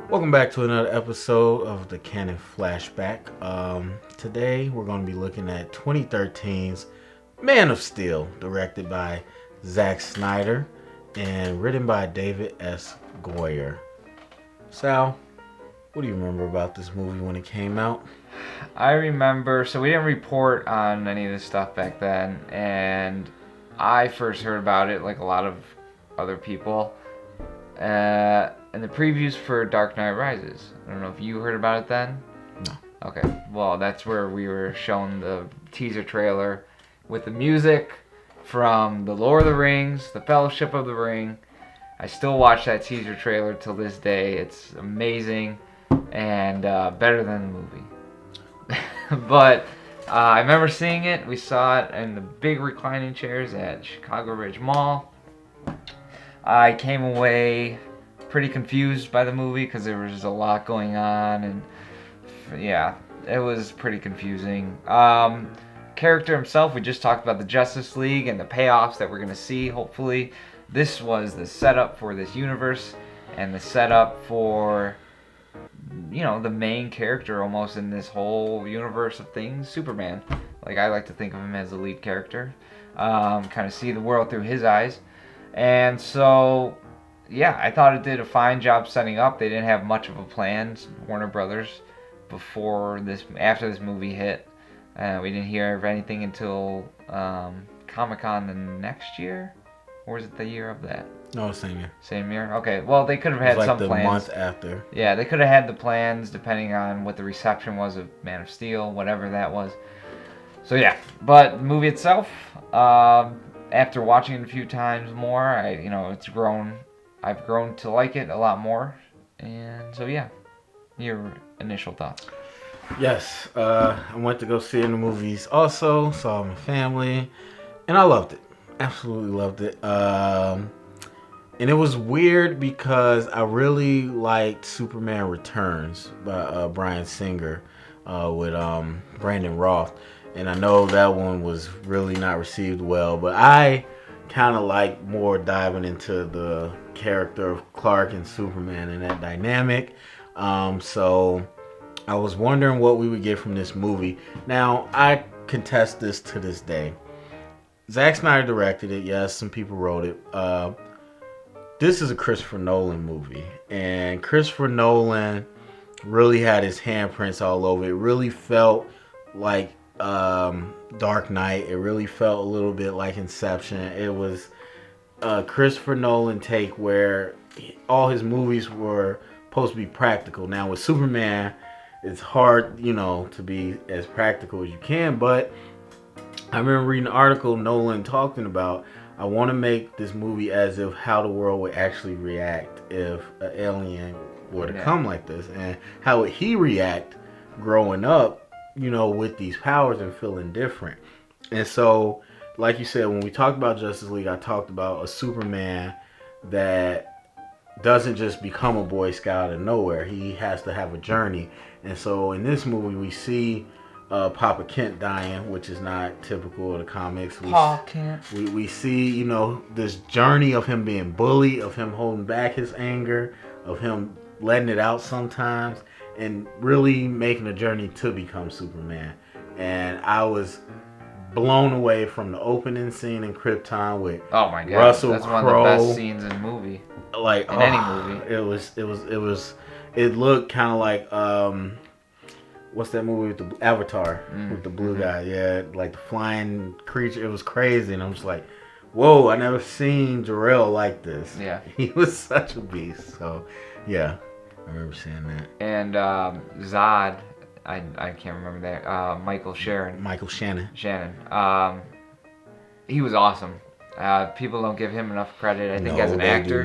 Welcome back to another episode of the Canon Flashback. Today we're going to be looking at 2013's Man of Steel, directed by Zack Snyder and written by David S. Goyer. Sal, what do you remember about this movie when it came out? I remember, so we didn't report on any of this stuff back then, and I first heard about it like a lot of other people in the previews for Dark Knight Rises. I don't know if you heard about it then? No. Okay, well, that's where we were shown the teaser trailer with the music from The Lord of the Rings, The Fellowship of the Ring. I still watch that teaser trailer till this day. It's amazing and better than the movie. But I remember seeing it. We saw it in the big reclining chairs at Chicago Ridge Mall. I came away pretty confused by the movie because there was a lot going on, and yeah, it was pretty confusing. Character himself, we just talked about the Justice League and the payoffs that we're going to see, hopefully. This was the setup for this universe and the setup for, you know, the main character almost in this whole universe of things, Superman. Like, I like to think of him as the lead character. Kind of see the world through his eyes. And so, yeah, I thought it did a fine job setting up. They didn't have much of a plan, Warner Brothers, after this movie hit. We didn't hear of anything until Comic-Con the next year? Or was it the year of that? No, same year. Same year? Okay, well, they could have had some plans. Like the month after. Yeah, they could have had the plans depending on what the reception was of Man of Steel, whatever that was. So, yeah, but the movie itself, after watching it a few times more, I've grown to like it a lot more. And so, yeah, your initial thoughts. Yes, I went to go see it in the movies also, saw my family, and I loved it. Absolutely loved it. And it was weird because I really liked Superman Returns by Bryan Singer with Brandon Roth. And I know that one was really not received well, but I kind of like more diving into the character of Clark and Superman and that dynamic. So I was wondering what we would get from this movie. Now, I contest this to this day. Zack Snyder directed it. Yes, some people wrote it. This is a Christopher Nolan movie. And Christopher Nolan really had his handprints all over it. It really felt like Dark Knight. It really felt a little bit like Inception. It was a Christopher Nolan take where all his movies were supposed to be practical. Now with Superman, it's hard, to be as practical as you can, but I remember reading an article Nolan talking about, I want to make this movie as if how the world would actually react if an alien were to come like this, and how would he react growing up, with these powers and feeling different. And so, like you said, when we talked about Justice League, I talked about a Superman that doesn't just become a Boy Scout out of nowhere. He has to have a journey. And so in this movie, we see Papa Kent dying, which is not typical of the comics. Paul Kent. We see, this journey of him being bullied, of him holding back his anger, of him letting it out sometimes, and really making a journey to become Superman. And I was blown away from the opening scene in Krypton with Russell that's Crowe. One of the best scenes in the movie. Like in any movie. It looked kind of like what's that movie with the Avatar with the blue guy? Yeah, like the flying creature. It was crazy, and I'm just like, whoa! I never seen Jor-El like this. Yeah, he was such a beast. So yeah, I remember seeing that. And Zod, I can't remember that. Michael Shannon. He was awesome. People don't give him enough credit, I think, as an actor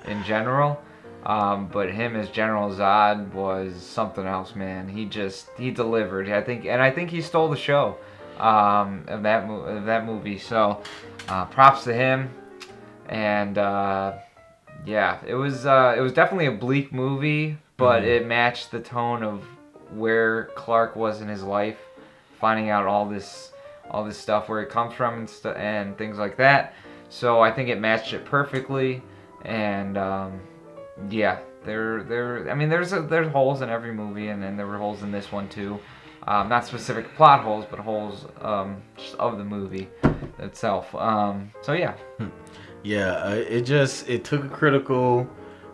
in general. But him as General Zod was something else, man. He delivered. I think he stole the show of that movie. So props to him. And yeah, it was definitely a bleak movie, but it matched the tone of where Clark was in his life, finding out all this stuff, where it comes from and things like that. So I think it matched it perfectly, and yeah, I mean, there's holes in every movie, and there were holes in this one too. Not specific plot holes, but holes just of the movie itself. So yeah. Yeah, it took a critical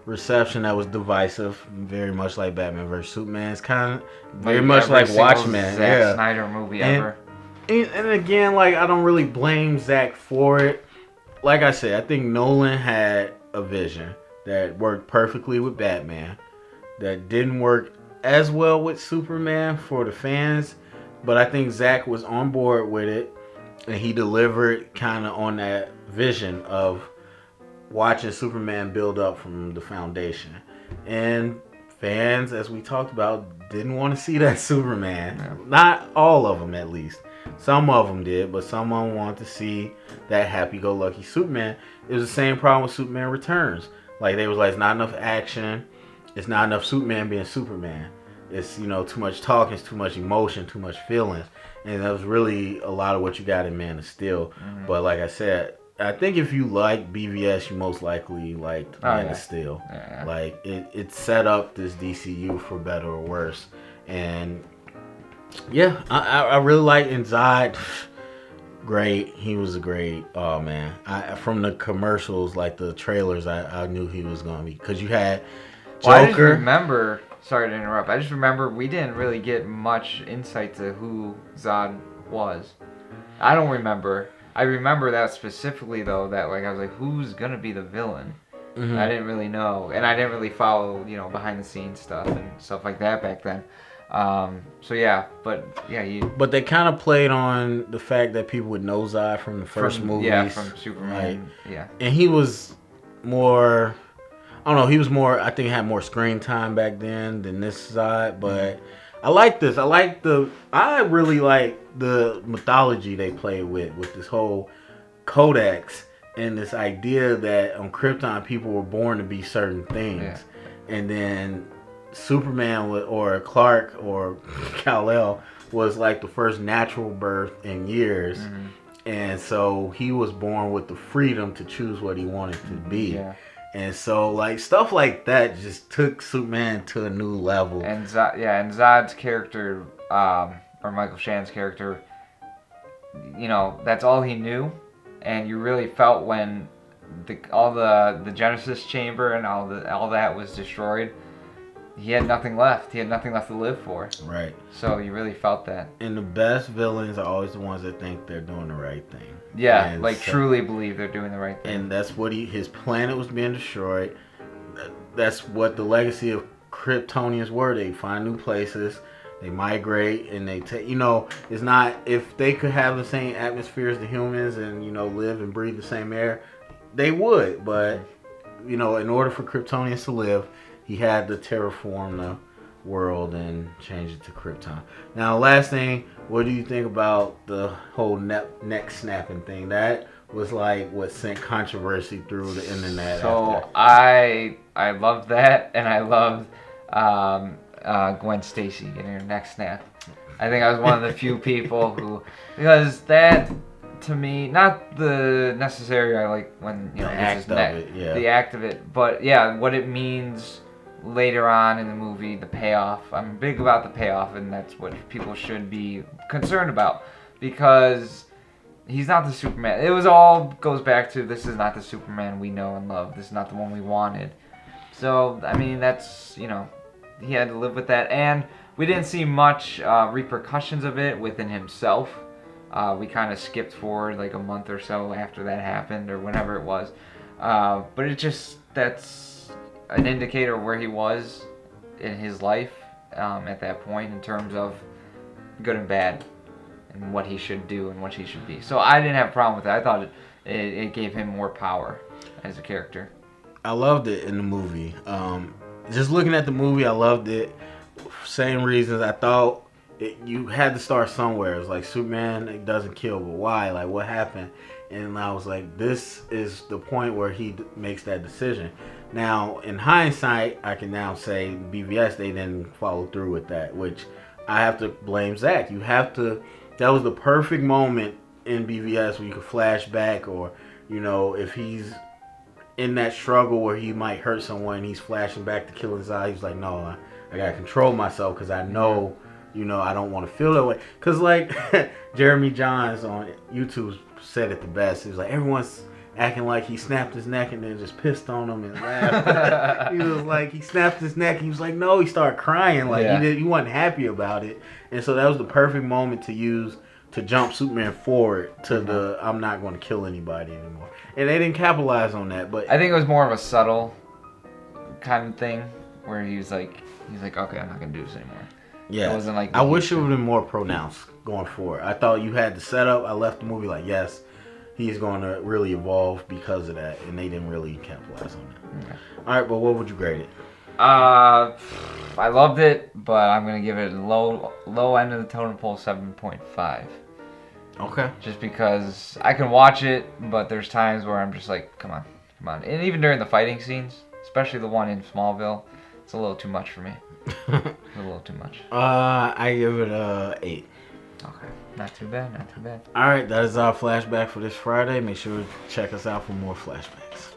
reception that was divisive, very much like Batman vs Superman. It's kind of very much like Watchmen. Zack Snyder movie ever. And again, like, I don't really blame Zack for it. Like I said, I think Nolan had a vision that worked perfectly with Batman, that didn't work as well with Superman for the fans, but I think Zack was on board with it, and he delivered kind of on that vision of watching Superman build up from the foundation. And fans, as we talked about, didn't want to see that Superman. Yeah. Not all of them, at least. Some of them did, but some of them wanted to see that happy-go-lucky Superman. It was the same problem with Superman Returns. Like, they was like, it's not enough action. It's not enough Superman being Superman. It's, too much talking, it's too much emotion, too much feelings. And that was really a lot of what you got in Man of Steel. Mm-hmm. But like I said, I think if you like BVS, you most likely liked Man of Steel. Yeah. Like, it set up this DCU for better or worse. And yeah, I really like Zod. Great. He was a great. Oh man, from the commercials, like the trailers, I knew he was gonna be, because you had Joker. Well, I just remember. Sorry to interrupt. I just remember we didn't really get much insight to who Zod was. I don't remember. I remember that specifically though. That like I was like, who's gonna be the villain? Mm-hmm. I didn't really know, and I didn't really follow behind the scenes stuff and stuff like that back then. So yeah, but But they kind of played on the fact that people would know Zod from the first movies. Yeah, from Superman. Like, yeah. And he was more, I don't know, he was more, I think he had more screen time back then than this Zod, but I like this. I really like the mythology they play with this whole codex and this idea that on Krypton people were born to be certain things. Yeah. And then Superman or Clark or Kal-El was like the first natural birth in years. Mm-hmm. And so he was born with the freedom to choose what he wanted to be. Yeah. And so like stuff like that just took Superman to a new level. And Zod's character, or Michael Shannon's character, that's all he knew. And you really felt when all the Genesis chamber and all that was destroyed. He had nothing left. He had nothing left to live for. Right. So you really felt that. And the best villains are always the ones that think they're doing the right thing. Yeah, and like truly believe they're doing the right thing. And that's what his planet was being destroyed. That's what the legacy of Kryptonians were. They find new places, they migrate, and they take. It's not, if they could have the same atmosphere as the humans and live and breathe the same air, they would. But in order for Kryptonians to live, he had to terraform the world and change it to Krypton. Now, last thing, what do you think about the whole neck snapping thing? That was like what sent controversy through the internet. So I loved that, and I loved Gwen Stacy getting her neck snapped. I think I was one of the few people who, because that, to me, not the necessary, I like when the act of it, yeah. The act of it, but yeah, what it means later on in the movie, the payoff. I'm big about the payoff, and that's what people should be concerned about, because he's not the Superman. It all goes back to, this is not the Superman we know and love. This is not the one we wanted. So, I mean, that's, he had to live with that, and we didn't see much repercussions of it within himself. We kind of skipped forward like a month or so after that happened, or whenever it was. But that's an indicator of where he was in his life at that point in terms of good and bad and what he should do and what he should be. So I didn't have a problem with it. I thought it gave him more power as a character. I loved it in the movie. Just looking at the movie, I loved it. Same reasons. I thought you had to start somewhere. It was like, Superman doesn't kill, but why? Like, what happened? And I was like, this is the point where he makes that decision. Now, in hindsight, I can now say BVS, they didn't follow through with that, which I have to blame Zack. That was the perfect moment in BVS where you could flash back, or, if he's in that struggle where he might hurt someone, he's flashing back to killing Zod. He's like, no, I gotta control myself because I know, I don't want to feel that way. Because like Jeremy Johns on YouTube said it the best. He was like, everyone's acting like he snapped his neck and then just pissed on him and laughed. He was like, he snapped his neck and he was like, no, he started crying like he wasn't happy about it. And so that was the perfect moment to use to jump Superman forward to the I'm not going to kill anybody anymore. And they didn't capitalize on that, but I think it was more of a subtle kind of thing where he's like, okay, I'm not going to do this anymore. Yeah, it wasn't like I wish it would have been more pronounced going forward. I thought you had the setup. I left the movie like, yes, he's going to really evolve because of that, and they didn't really capitalize on that. Okay. All right, but what would you grade it? I loved it, but I'm going to give it a low end of the totem pole, 7.5. Okay. Just because I can watch it, but there's times where I'm just like, come on. And even during the fighting scenes, especially the one in Smallville, it's a little too much for me. A little too much. I give it a 8. Okay. Not too bad. All right, that is our flashback for this Friday. Make sure to check us out for more flashbacks.